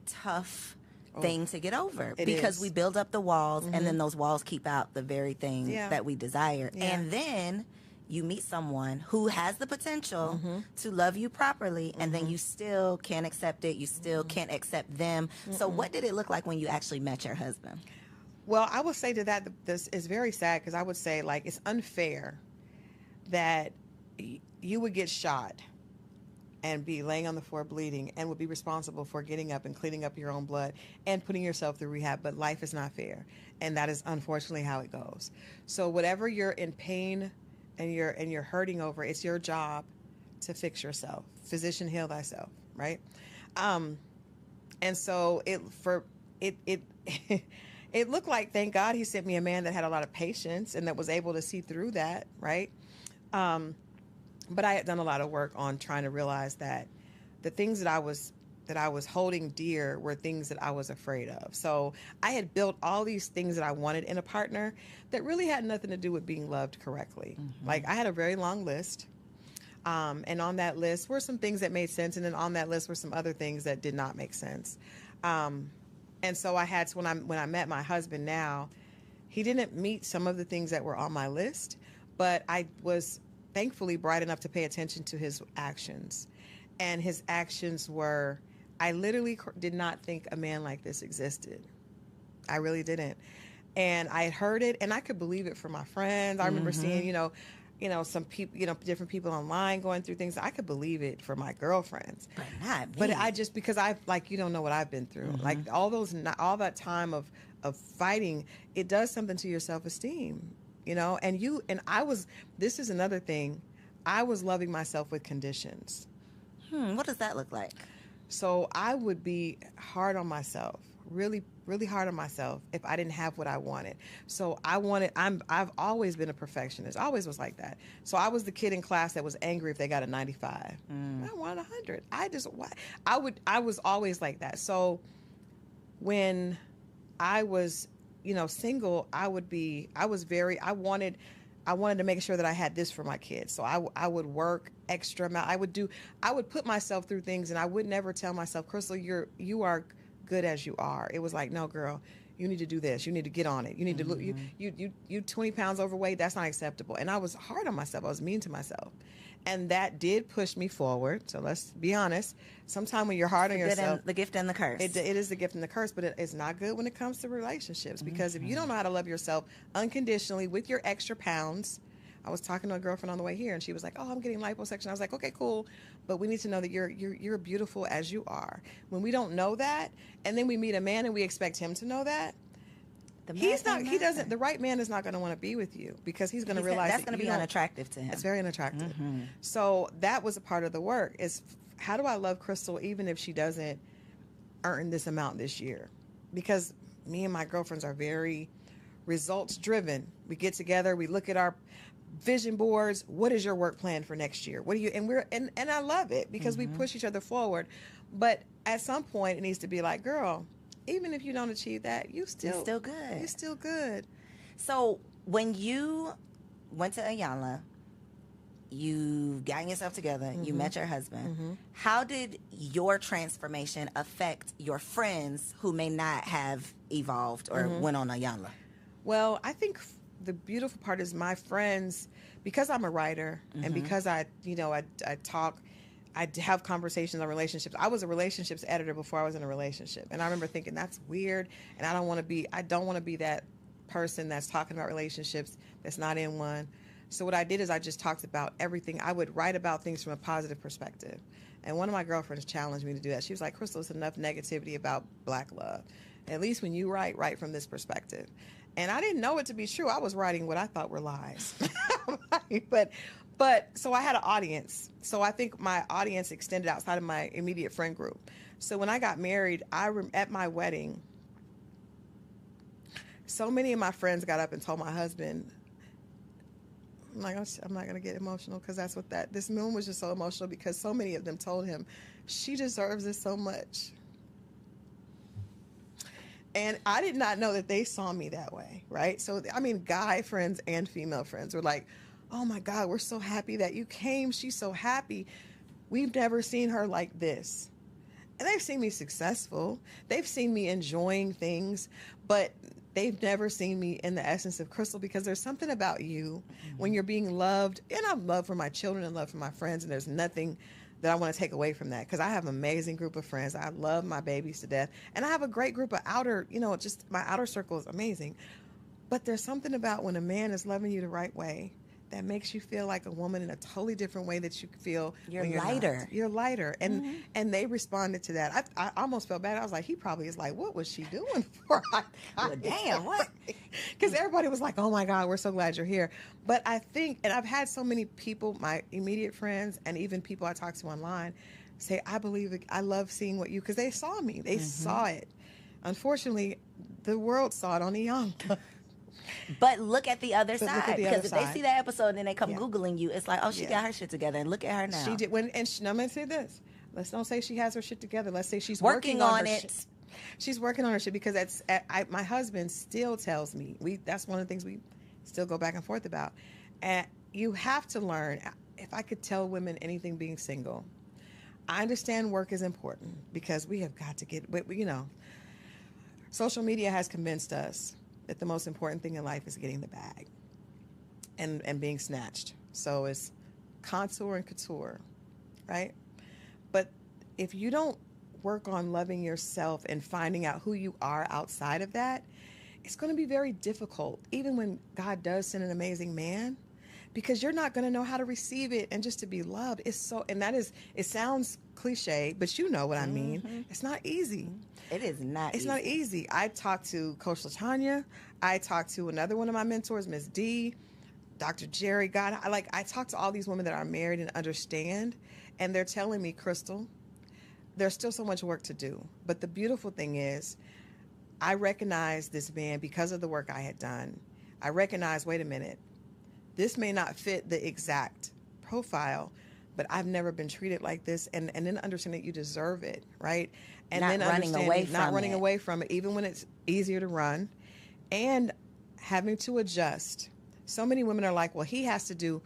tough thing to get over, because we build up the walls, and then those walls keep out the very thing that we desire. And then you meet someone who has the potential to love you properly, and then you still can't accept it. You still can't accept them. So what did it look like when you actually met your husband? Well, I would say to that, this is very sad, because I would say, like, it's unfair that you would get shot and be laying on the floor bleeding, and would be responsible for getting up and cleaning up your own blood and putting yourself through rehab. But life is not fair, and that is unfortunately how it goes. So whatever you're in pain and you're hurting over, it's your job to fix yourself. Physician, heal thyself, right? And so it it looked like, thank God he sent me a man that had a lot of patience and that was able to see through that, right? But I had done a lot of work on trying to realize that the things that I was holding dear were things that I was afraid of. So I had built all these things that I wanted in a partner that really had nothing to do with being loved correctly. Like, I had a very long list. And on that list were some things that made sense. And then on that list were some other things that did not make sense. And so I had to, when I met my husband now, he didn't meet some of the things that were on my list, but I was thankfully bright enough to pay attention to his actions. And his actions were, I literally did not think a man like this existed. I really didn't. And I had heard it, and I could believe it from my friends. I remember seeing, some people, different people online going through things. I could believe it for my girlfriends, But not me. but I just, because you don't know what I've been through. Like, all that time of fighting, it does something to your self-esteem, and this is another thing. I was loving myself with conditions. What does that look like? So I would be hard on myself, really, really hard on myself if I didn't have what I wanted. So I've always been a perfectionist. I always was like that. So I was the kid in class that was angry if they got a 95. I wanted 100. I was always like that. So when I was, single, I wanted to make sure that I had this for my kids. So I would work extra amount. I would put myself through things, and I would never tell myself, Crystal, you are good as you are. It was like, no, girl, you need to do this. You need to get on it. You need to look, you 20 pounds overweight. That's not acceptable. And I was hard on myself. I was mean to myself. And that did push me forward. So let's be honest. Sometimes when you're hard on yourself, The gift and the curse. it is the gift and the curse, but it's not good when it comes to relationships, because if you don't know how to love yourself unconditionally with your extra pounds. I was talking to a girlfriend on the way here, and she was like, "Oh, I'm getting liposuction." I was like, "Okay, cool, but we need to know that you're beautiful as you are." When we don't know that, and then we meet a man and we expect him to know that, the right man is not going to want to be with you, because he's going to realize that's going to be unattractive to him. It's very unattractive. So that was a part of the work, is how do I love Crystal even if she doesn't earn this amount this year? Because me and my girlfriends are very results driven. We get together, we look at our vision boards. What is your work plan for next year? What do you, and I love it, because we push each other forward. But at some point it needs to be like, girl, even if you don't achieve that, you're still good. You're still good. So when you went to Iyanla, you got yourself together, you met your husband. How did your transformation affect your friends who may not have evolved or went on Iyanla? Well, I think the beautiful part is my friends, because I'm a writer and because I talk, I have conversations on relationships. I was a relationships editor before I was in a relationship. And I remember thinking, that's weird. And I don't want to be that person that's talking about relationships that's not in one. So what I did is I just talked about everything. I would write about things from a positive perspective. And one of my girlfriends challenged me to do that. She was like, Crystal, it's enough negativity about Black love. At least when you write from this perspective. And I didn't know it to be true. I was writing what I thought were lies. But so I had an audience. So I think my audience extended outside of my immediate friend group. So when I got married, at my wedding, so many of my friends got up and told my husband, I'm not going to get emotional, because this moment was just so emotional, because so many of them told him, she deserves this so much. And I did not know that they saw me that way, right? So, guy friends and female friends were like, oh my God, we're so happy that you came. She's so happy. We've never seen her like this. And they've seen me successful. They've seen me enjoying things, but they've never seen me in the essence of Crystal, because there's something about you when you're being loved. And I have love for my children and love for my friends, and there's nothing that I want to take away from that, because I have an amazing group of friends. I love my babies to death. And I have a great group of just my outer circle is amazing. But there's something about when a man is loving you the right way, that makes you feel like a woman in a totally different way that you feel You're when lighter. not. You're lighter. And they responded to that. I almost felt bad. I was like, he probably is like, what was she doing for? Well, damn, what? Because everybody was like, oh my God, we're so glad you're here. But I think, and I've had so many people, my immediate friends, and even people I talk to online, say, I believe it. I love seeing what you, because they saw me. They saw it. Unfortunately, the world saw it on the young. But look at the other But look side. at the Because other if they side. see that episode and then they come Yeah. Googling you, it's like, oh, she Yeah. got her shit together. And look at her now. She did. I'm going to say this. Let's don't say she has her shit together. Let's say she's Working on her it. shit. She's working on her shit, because my husband still tells me, that's one of the things we still go back and forth about. And you have to learn. If I could tell women anything being single, I understand work is important, because we have got to get, social media has convinced us that the most important thing in life is getting the bag and being snatched. So it's contour and couture, right? But if you don't work on loving yourself and finding out who you are outside of that, it's going to be very difficult, even when God does send an amazing man, because you're not going to know how to receive it and just to be loved. It sounds cliche, but you know what I mean. It's not easy. It is not It's easy. not easy. I talked to Coach LaTanya. I talked to another one of my mentors, Ms. D, Dr. Jerry. God, I talked to all these women that are married and understand, and they're telling me, Crystal, there's still so much work to do. But the beautiful thing is, I recognized this man because of the work I had done. I recognized, wait a minute, this may not fit the exact profile, but I've never been treated like this. And then understand that you deserve it, right? And Not then running away from not running it. away from it, even when it's easier to run, and having to adjust. So many women are like, well, he has to do.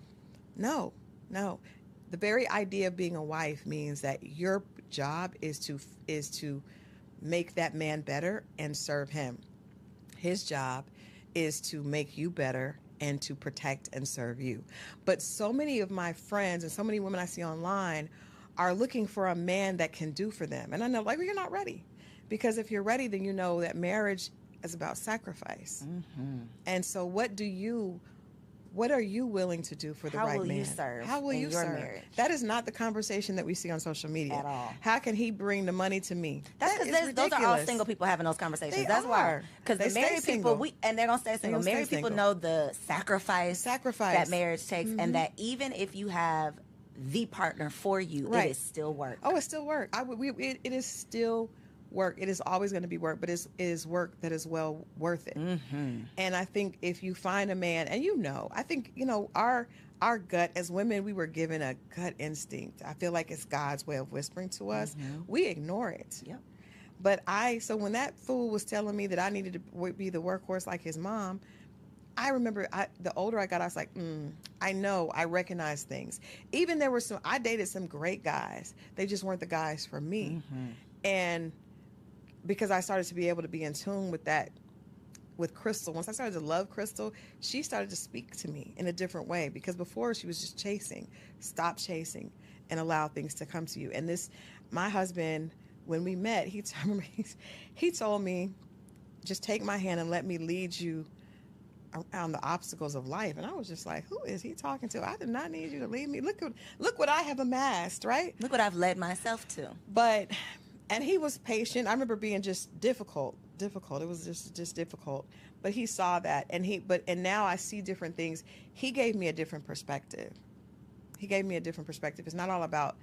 No. The very idea of being a wife means that your job is to make that man better and serve him. His job is to make you better and to protect and serve you. But so many of my friends and so many women I see online are looking for a man that can do for them. And I know, like, well, you're not ready. Because if you're ready, then you know that marriage is about sacrifice. And so what are you willing to do for the How right will man? you serve How will in you your serve? marriage? That is not the conversation that we see on social media. At all. How can he bring the money to me? That's That is because those are all ridiculous. single people having those conversations. They That's why. are. Because They the stay married people, single. and they're going to stay single. gonna stay Married people single. know the sacrifice that marriage takes, Mm-hmm. and that even if you have the partner for you, Right. it is still work. Oh, it's still work. It is still work. It is always going to be work, but it is work that is well worth it. And I think if you find a man, and I think, our gut as women, we were given a gut instinct. I feel like it's God's way of whispering to us. We ignore it. Yep. But so when that fool was telling me that I needed to be the workhorse like his mom, I remember the older I got, I was like, I recognize things. Even I dated some great guys. They just weren't the guys for me. And because I started to be able to be in tune with that, with Crystal, once I started to love Crystal, she started to speak to me in a different way, because before she was just chasing. Stop chasing and allow things to come to you. And my husband, when we met, he told me, just take my hand and let me lead you around the obstacles of life. And I was just like, who is he talking to? I did not need you to lead me. Look what I have amassed, right? Look what I've led myself to. And he was patient. I remember being just difficult. It was just difficult. But he saw that, and now I see different things. He gave me a different perspective. It's not all about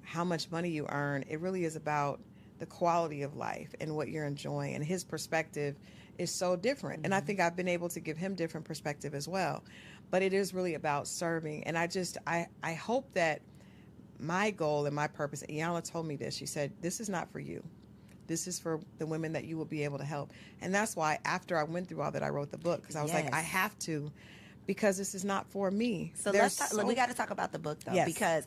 how much money you earn. It really is about the quality of life and what you're enjoying. And his perspective is so different. And I think I've been able to give him different perspective as well. But it is really about serving. And I hope that my goal and my purpose, Iyanla told me this, she said, this is not for you. This is for the women that you will be able to help. And that's why after I went through all that, I wrote the book, because I was like, I have to, because this is not for me. So we got to talk about the book, though, Yes. because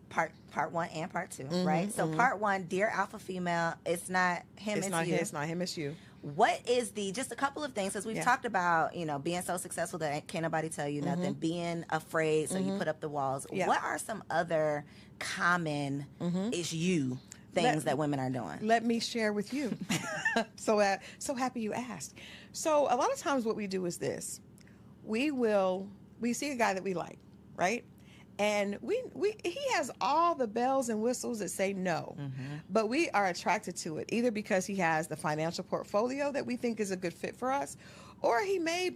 part 1 and part 2, right? So part 1, Dear Alpha Female, it's not him, it's you. It's not him, it's you. What is just a couple of things, as we've talked about, being so successful that can't nobody tell you nothing, being afraid, so you put up the walls. Yeah. What are some other common things that women are doing? Let me share with you. So happy you asked. So a lot of times what we do is this. We will we see a guy that we like, right? And he has all the bells and whistles that say no, but we are attracted to it either because he has the financial portfolio that we think is a good fit for us, or he may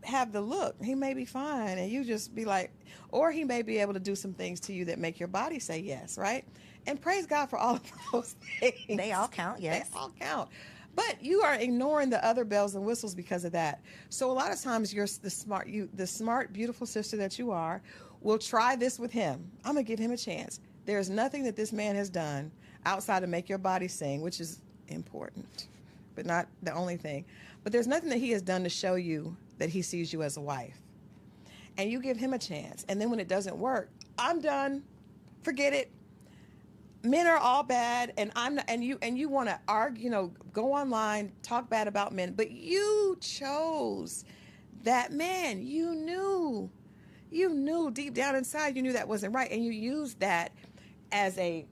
have the look. He may be fine, and you just be like, or he may be able to do some things to you that make your body say yes, right? And praise God for all of those things. They all count, yes. They all count. But you are ignoring the other bells and whistles because of that. So a lot of times you're the smart, beautiful sister that you are, will try this with him. I'm going to give him a chance. There's nothing that this man has done outside of make your body sing, which is important, but not the only thing. But there's nothing that he has done to show you that he sees you as a wife. And you give him a chance. And then when it doesn't work, I'm done. Forget it. Men are all bad, and I'm not, and you want to argue, go online, talk bad about men, but you chose that man. You knew deep down inside, you knew that wasn't right, and you used that as a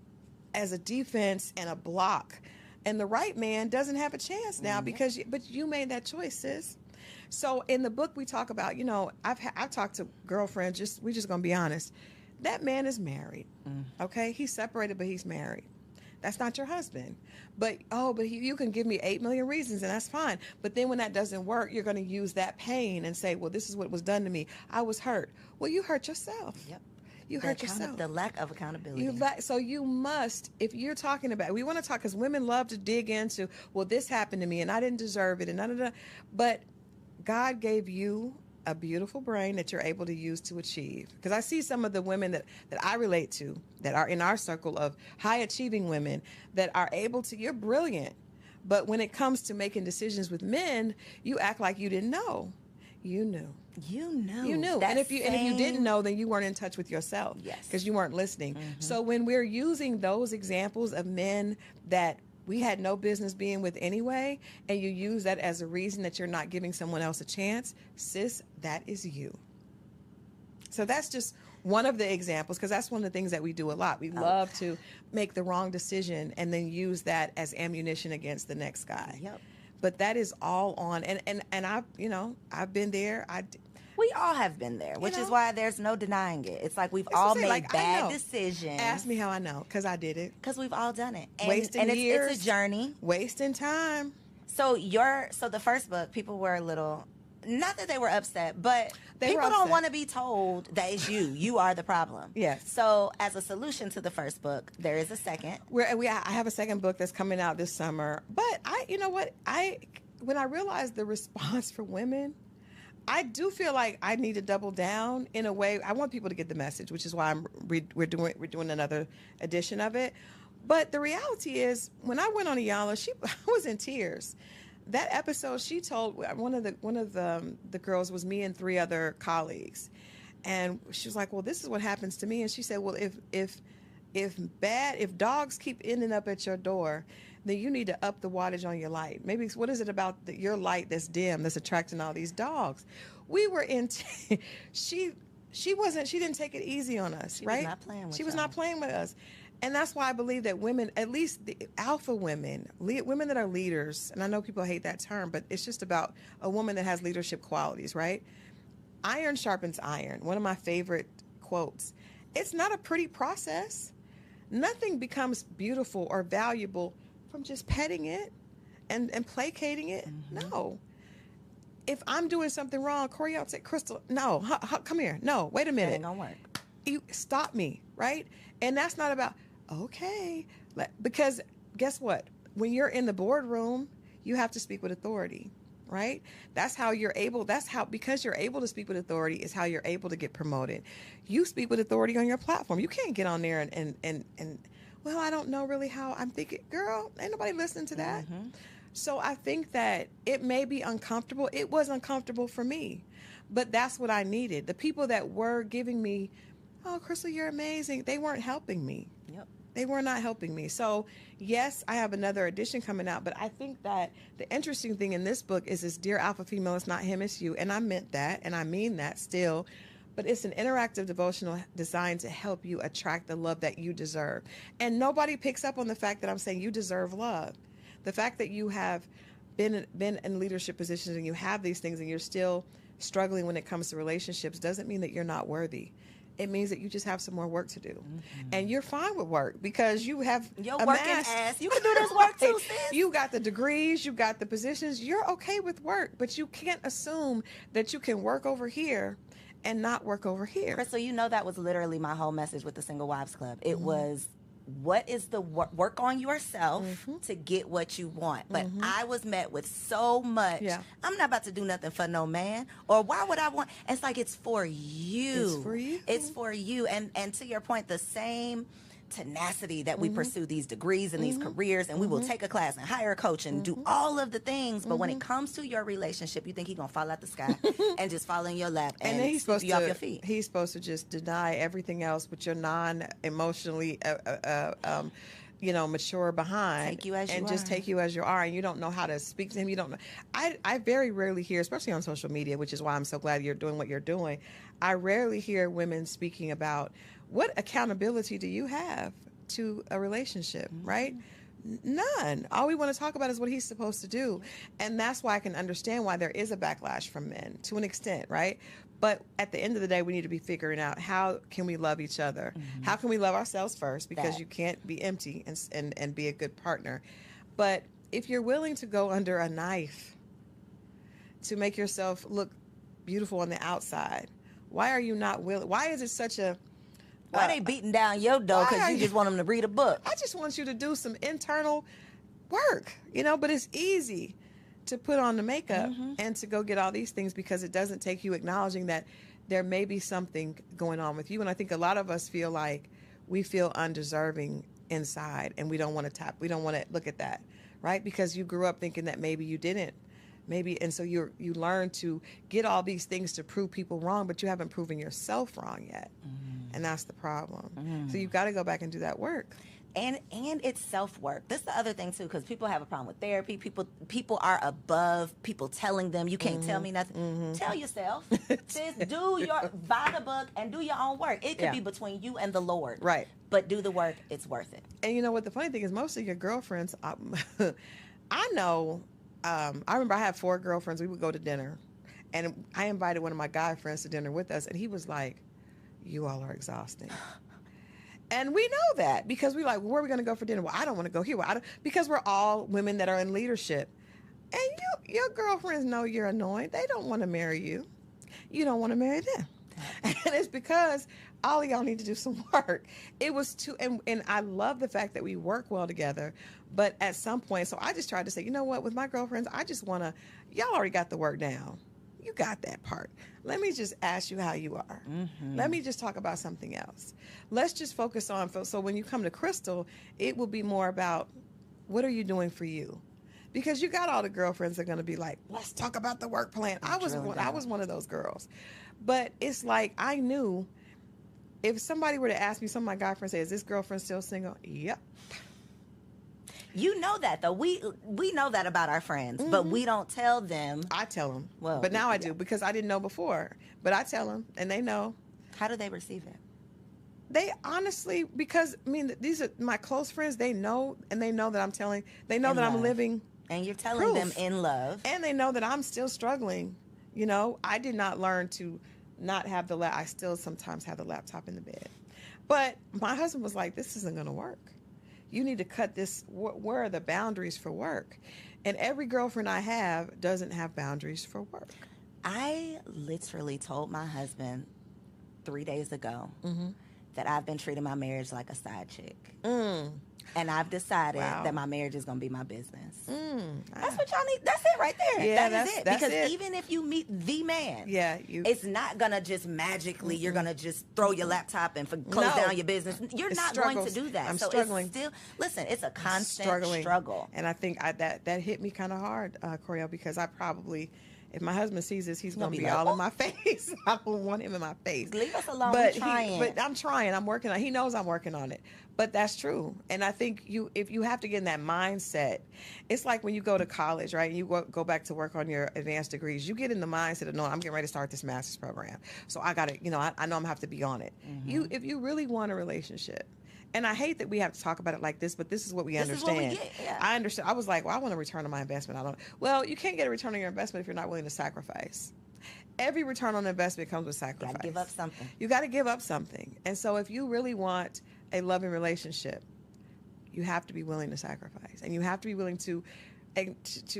defense and a block. And the right man doesn't have a chance now but you made that choice, sis. So in the book we talk about, I've talked to girlfriends. We're just gonna be honest. That man is married. Okay, he's separated, but he's married. That's not your husband. But you can give me 8 million reasons, and that's fine. But then when that doesn't work, you're going to use that pain and say, well, this is what was done to me. I was hurt. Well, you hurt yourself. Yep. You hurt yourself. The lack of accountability. So you must, if you're talking about, we want to talk, because women love to dig into, well, this happened to me, and I didn't deserve it, and none of that. But God gave you a beautiful brain that you're able to use to achieve. Because I see some of the women that I relate to that are in our circle of high achieving women that are able to, you're brilliant. But when it comes to making decisions with men, you act like you didn't know. You knew. You knew. You knew. And if you didn't know, then you weren't in touch with yourself. Yes. Because you weren't listening. So when we're using those examples of men that we had no business being with anyway, and you use that as a reason that you're not giving someone else a chance, sis, that is you. So that's just one of the examples, because that's one of the things that we do a lot. We love to make the wrong decision and then use that as ammunition against the next guy. Yep. But that is all on, and I've been there. We all have been there, which is why there's no denying it. It's like we've all made bad decisions. Ask me how I know, because I did it. Because we've all done it. Wasting years. It's a journey. Wasting time. So the first book, people were a little, not that they were upset, but people don't want to be told that it's you. You are the problem. Yes. So as a solution to the first book, there is a second. I have a second book that's coming out this summer. But when I realized the response from women, I do feel like I need to double down in a way. I want people to get the message, which is why we're doing another edition of it. But the reality is, when I went on Iyanla, I was in tears. That episode, she told one of the girls was me and 3 other colleagues, and she was like, "Well, this is what happens to me." And she said, "Well, if dogs keep ending up at your door, then you need to up the wattage on your light. Maybe what is it about your light that's dim that's attracting all these dogs?" We were in. She didn't take it easy on us, right? She was not playing with us. And that's why I believe that women, at least the alpha women, women that are leaders, and I know people hate that term, but it's just about a woman that has leadership qualities, right? Iron sharpens iron. One of my favorite quotes. It's not a pretty process. Nothing becomes beautiful or valuable from just petting it and placating it. No. If I'm doing something wrong, Corey, I'll say, "Crystal, no, come here. No, wait a minute. That ain't gonna work. You stop me, right?" And that's not about, okay, because guess what? When you're in the boardroom, you have to speak with authority, right? Because you're able to speak with authority is how you're able to get promoted. You speak with authority on your platform. You can't get on there and well, I don't know really how. I'm thinking, girl, ain't nobody listening to that. So I think that it may be uncomfortable. It was uncomfortable for me, but that's what I needed. The people that were giving me, "Oh, Crystal, you're amazing," they weren't helping me. Yep. They were not helping me. So yes, I have another edition coming out, but I think that the interesting thing in this book is this Dear Alpha Female, it's not him, it's you. And I meant that, and I mean that still. But it's an interactive devotional designed to help you attract the love that you deserve. And nobody picks up on the fact that I'm saying you deserve love. The fact that you have been in leadership positions and you have these things and you're still struggling when it comes to relationships doesn't mean that you're not worthy. It means that you just have some more work to do. And you're fine with work because you have Your working ass. You can do this work too, sis. You got the degrees, you got the positions. You're okay with work, but you can't assume that you can work over here and not work over here. Crystal, you know that was literally my whole message with the Single Wives Club. It was, what is the work on yourself to get what you want? But I was met with so much. Yeah. I'm not about to do nothing for no man. Or why would I want? It's like, it's for you. It's for you. It's for you. And to your point, the same tenacity that we pursue these degrees and these careers, and we will take a class and hire a coach and do all of the things, but when it comes to your relationship, you think he's gonna fall out the sky and just fall in your lap and then he's sweep supposed you to off your feet. he's supposed to just deny everything else, but you're non-emotionally mature behind, Take you as you and just are. take you as you are, and you don't know how to speak to him. You don't know. I very rarely hear, especially on social media, which is why I'm so glad you're doing what you're doing. I rarely hear women speaking about what accountability do you have to a relationship, right? None. All we want to talk about is what he's supposed to do. And that's why I can understand why there is a backlash from men to an extent, right? But at the end of the day, we need to be figuring out, how can we love each other? How can we love ourselves first? Because That. you can't be empty and be a good partner. But if you're willing to go under a knife to make yourself look beautiful on the outside, why are you not willing? Why is it such a... Why they beating down your door why because are you just want them to read a book? I just want you to do some internal work, but it's easy to put on the makeup and to go get all these things because it doesn't take you acknowledging that there may be something going on with you. And I think a lot of us feel like we feel undeserving inside, and we don't want to look at that, right? Because you grew up thinking that maybe you didn't. Maybe, and so you learn to get all these things to prove people wrong, but you haven't proven yourself wrong yet. And that's the problem. So you've got to go back and do that work. And it's self-work. That's the other thing too, because people have a problem with therapy. People are above people telling them, you can't tell me nothing. Tell yourself. Sis, buy the book and do your own work. It could be between you and the Lord. Right. But do the work. It's worth it. And you know what? The funny thing is, most of your girlfriends, I know, I remember I had 4 girlfriends. We would go to dinner, and I invited one of my guy friends to dinner with us, and he was like, you all are exhausting. And we know that because we're like, where are we going to go for dinner? Well, I don't want to go here. Well, because we're all women that are in leadership. And your girlfriends know you're annoying. They don't want to marry you. You don't want to marry them. And it's because all of y'all need to do some work. It was and I love the fact that we work well together. But at some point, so I just tried to say, you know what, with my girlfriends, I just want to, y'all already got the work down. You got that part. Let me just ask you how you are. Let me just talk about something else. Let's just focus on, so when you come to Crystal, it will be more about, what are you doing for you? Because you got all the girlfriends that are going to be like, let's talk about the work plan. I was one of those girls. But it's like, I knew if somebody were to ask me, some of my guy friends say, is this girlfriend still single? Yep. You know that, though. We know that about our friends, but we don't tell them. I tell them. Well, but now I do, because I didn't know before. But I tell them, and they know. How do they receive it? They honestly, because, I mean, these are my close friends. They know, and they know that I'm telling. They know In that love. I'm living. And you're telling them Proof. in love. And they know that I'm still struggling. I did not learn to not have I still sometimes have the laptop in the bed. But my husband was like, this isn't going to work. You need to cut this. Where are the boundaries for work? And every girlfriend I have doesn't have boundaries for work. I literally told my husband 3 days ago that I've been treating my marriage like a side chick. And I've decided that my marriage is going to be my business. That's what y'all need. That's it right there. Yeah, that is it. that's Because it. even if you meet the man, it's it's not going to just magically, you're going to just throw your laptop and close down your business. You're It's not struggles. going to do that. I'm so struggling. it's still, listen, it's a constant struggling. struggle. And I think that hit me kind of hard, Coriel, because I probably, if my husband sees this, he's going to be like, all in my face. I don't want him in my face. Leave us alone. But We're trying. but I'm trying. I'm working on it. He knows I'm working on it. But that's true. And I think if you have to get in that mindset, it's like when you go to college, right? And you go back to work on your advanced degrees. You get in the mindset of, no, I'm getting ready to start this master's program. So I got to, I know I'm going to have to be on it. If you really want a relationship, and I hate that we have to talk about it like this, but this is what we understand. Is what we get, yeah. I understand. I was like, well, I want a return on my investment. Well, you can't get a return on your investment if you're not willing to sacrifice. every return on investment comes with sacrifice. Gotta give up something. You got to give up something. And so if you really want a loving relationship, you have to be willing to sacrifice. And you have to be willing to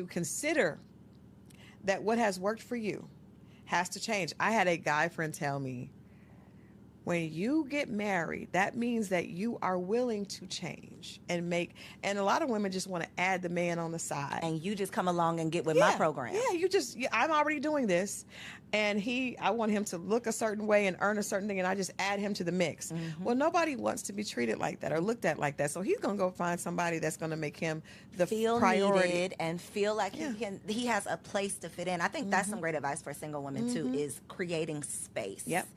consider that what has worked for you has to change. I had a guy friend tell me, when you get married, that means that you are willing to change and a lot of women just want to add the man on the side. And you just come along and get with my program. Yeah, I'm already doing this. And I want him to look a certain way and earn a certain thing, and I just add him to the mix. Mm-hmm. Well, nobody wants to be treated like that or looked at like that. So he's going to go find somebody that's going to make him the priority. Needed and feel like he has a place to fit in. I think that's some great advice for single women, too, is creating space. Yep.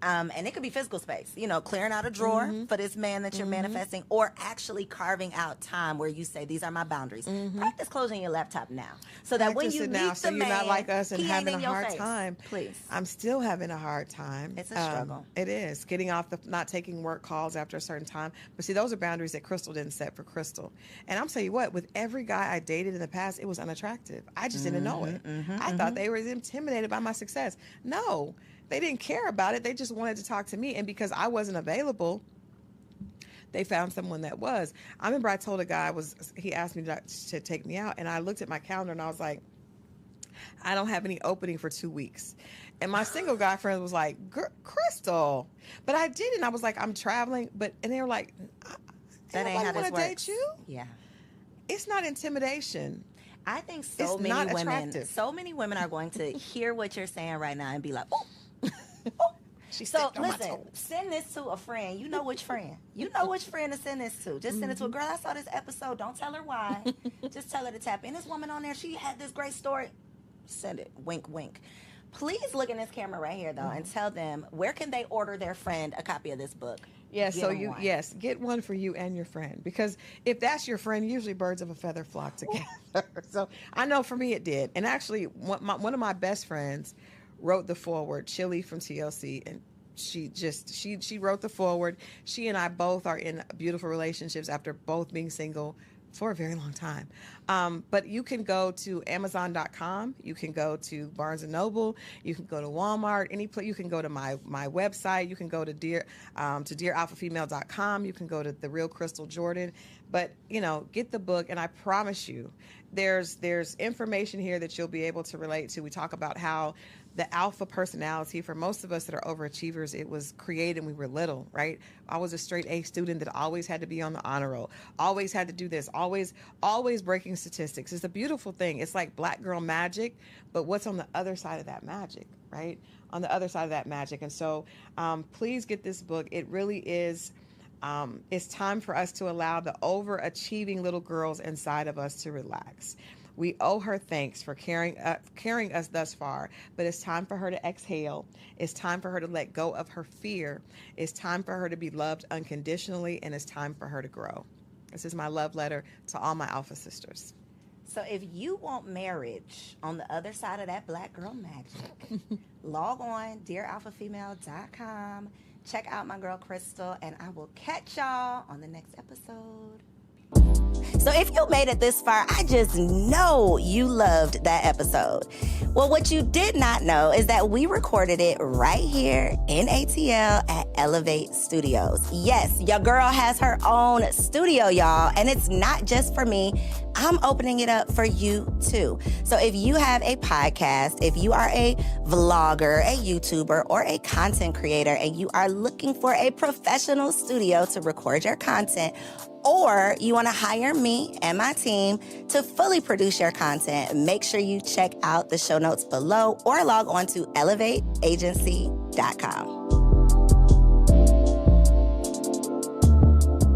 And it could be physical space, clearing out a drawer for this man that you're manifesting, or actually carving out time where you say, these are my boundaries. Practice closing your laptop now. So that when you meet the man, you're not like us and having a hard face. Time. Please. I'm still having a hard time. It's a struggle. It is. Getting off not taking work calls after a certain time. But see, those are boundaries that Crystal didn't set for Crystal. And I'm telling you what, with every guy I dated in the past, it was unattractive. I just didn't know it. I thought they were intimidated by my success. No. They didn't care about it. They just wanted to talk to me. And because I wasn't available, they found someone that was. I remember I told a guy, he asked me to take me out, and I looked at my calendar and I was like, I don't have any opening for 2 weeks. And my single guy friend was like, Crystal. But I didn't. I was like, I'm traveling. And they were like, that ain't how this works. Date you? Yeah. It's not intimidation. I think so many women are going to hear what you're saying right now and be like, oh. So listen, send this to a friend. You know which friend. You know which friend to send this to. Just send it to a girl. I saw this episode. Don't tell her why. Just tell her to tap in. This woman on there, she had this great story. Send it. Wink, wink. Please look in this camera right here, though, and tell them where can they order their friend a copy of this book. Yes, get one for you and your friend, because if that's your friend, usually birds of a feather flock together. So I know for me it did. And actually, one of my best friends wrote the foreword, Chili from TLC, and she wrote the foreword. She and I both are in beautiful relationships after both being single for a very long time. But you can go to Amazon.com. You can go to Barnes & Noble. You can go to Walmart. Any place. You can go to my website. You can go to dearalphafemale.com. You can go to The Real Crystal Jordan. But, get the book, and I promise you, there's information here that you'll be able to relate to. We talk about how the alpha personality, for most of us that are overachievers, it was created when we were little, right? I was a straight A student that always had to be on the honor roll, always had to do this, always breaking statistics. It's a beautiful thing. It's like black girl magic, but what's on the other side of that magic, right? On the other side of that magic. And so please get this book. It really is, it's time for us to allow the overachieving little girls inside of us to relax. We owe her thanks for carrying us thus far, but it's time for her to exhale. It's time for her to let go of her fear. It's time for her to be loved unconditionally, and it's time for her to grow. This is my love letter to all my alpha sisters. So if you want marriage on the other side of that black girl magic, log on dearalphafemale.com. Check out my girl Crystal, and I will catch y'all on the next episode. So if you made it this far, I just know you loved that episode. Well, what you did not know is that we recorded it right here in ATL at Elevate Studios. Yes, your girl has her own studio, y'all, and it's not just for me. I'm opening it up for you too. So if you have a podcast, if you are a vlogger, a YouTuber, or a content creator, and you are looking for a professional studio to record your content, or you want to hire me and my team to fully produce your content, make sure you check out the show notes below or log on to elevateagency.com.